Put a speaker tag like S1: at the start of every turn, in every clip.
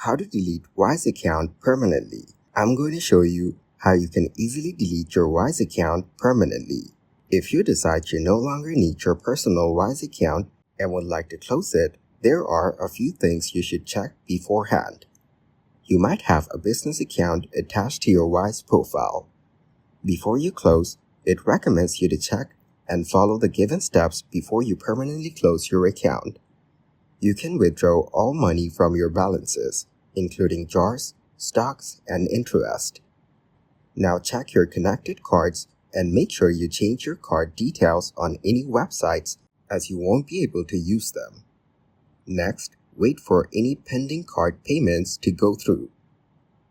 S1: How to delete Wise account permanently. I'm going to show you how you can easily delete your Wise account permanently. If you decide you no longer need your personal Wise account and would like to close it, there are a few things you should check beforehand. You might have a business account attached to your Wise profile. Before you close, it recommends you to check and follow the given steps before you permanently close your account. You can withdraw all money from your balances, including jars, stocks, and interest. Now check your connected cards and make sure you change your card details on any websites as you won't be able to use them. Next, wait for any pending card payments to go through.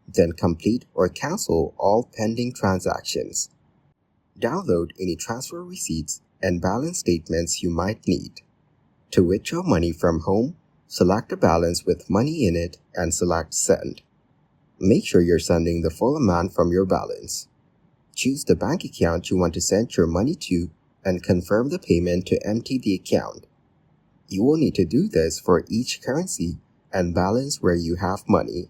S1: Then complete or cancel all pending transactions. Download any transfer receipts and balance statements you might need. To withdraw money from home, select a balance with money in it and select Send. Make sure you're sending the full amount from your balance. Choose the bank account you want to send your money to and confirm the payment to empty the account. You will need to do this for each currency and balance where you have money.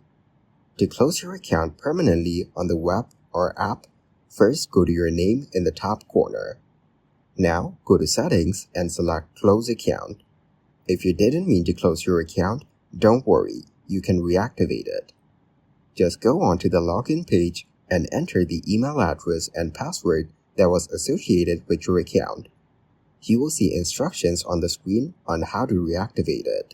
S1: To close your account permanently on the web or app, first go to your name in the top corner. Now go to Settings and select Close Account. If you didn't mean to close your account, don't worry, you can reactivate it. Just go onto the login page and enter the email address and password that was associated with your account. You will see instructions on the screen on how to reactivate it.